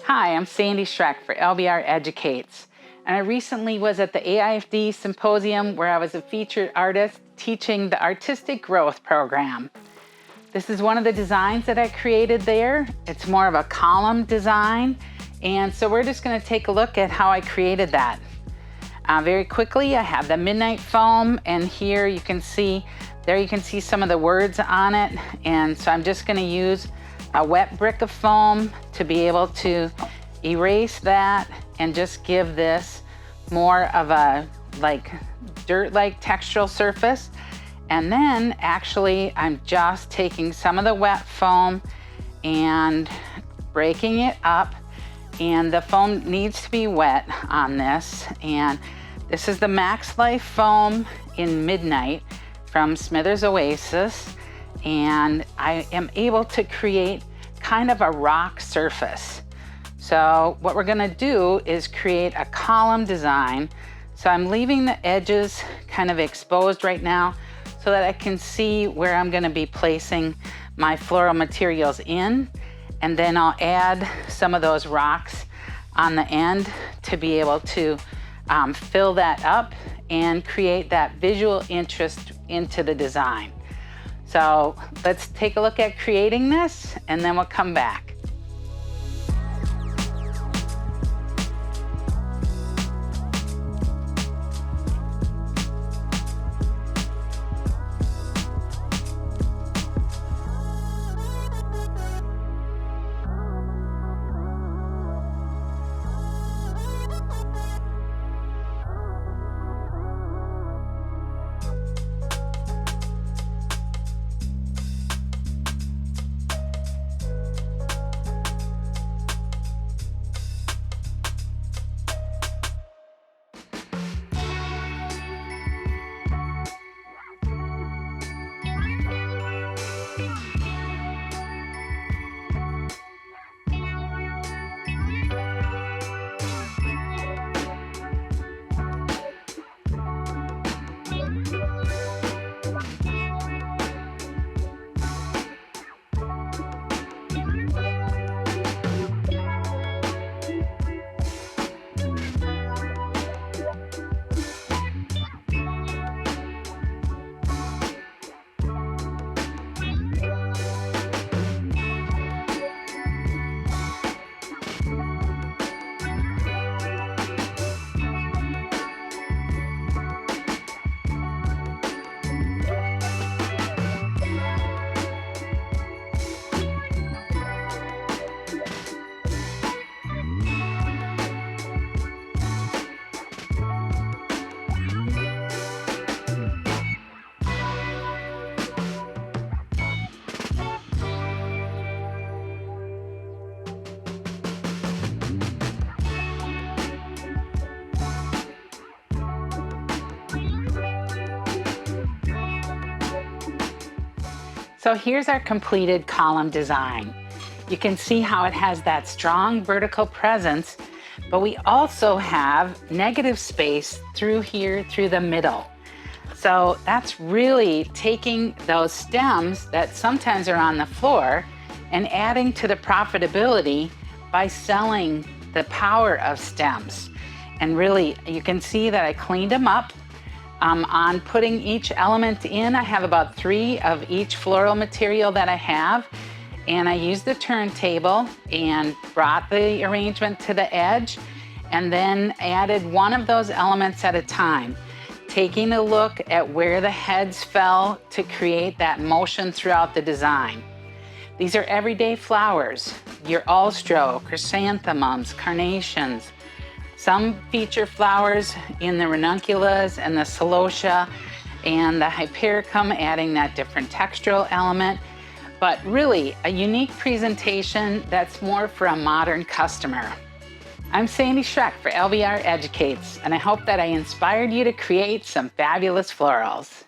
Hi, I'm Sandy Schroeck for LBR Educates, and I recently was at the AIFD Symposium where I was a featured artist teaching the Artistic Growth Program. This is one of the designs that I created there. It's more of a column design, and so we're just going to take a look at how I created that. Very quickly, I have the midnight foam, and here you can see some of the words on it, and so I'm just going to use a wet brick of foam to be able to erase that and just give this more of a dirt-like textural surface. And then actually I'm just taking some of the wet foam and breaking it up, and the foam needs to be wet on this. And this is the Max Life foam in Midnight from Smithers Oasis, and I am able to create kind of a rock surface. So what we're gonna do is create a column design. So I'm leaving the edges kind of exposed right now so that I can see where I'm gonna be placing my floral materials in, and then I'll add some of those rocks on the end to be able to fill that up and create that visual interest into the design. So let's take a look at creating this, and then we'll come back. So here's our completed column design. You can see how it has that strong vertical presence, but we also have negative space through here, through the middle. So that's really taking those stems that sometimes are on the floor and adding to the profitability by selling the power of stems. And really, you can see that I cleaned them up. On putting each element in, I have about 3 of each floral material that I have, and I used the turntable and brought the arrangement to the edge, and then added one of those elements at a time, taking a look at where the heads fell to create that motion throughout the design. These are everyday flowers, your alstromeria, chrysanthemums, carnations. Some feature flowers in the ranunculus and the Celosia and the Hypericium, adding that different textural element, but really a unique presentation that's more for a modern customer. I'm Sandy Schroeck for LBR Educates, and I hope that I inspired you to create some fabulous florals.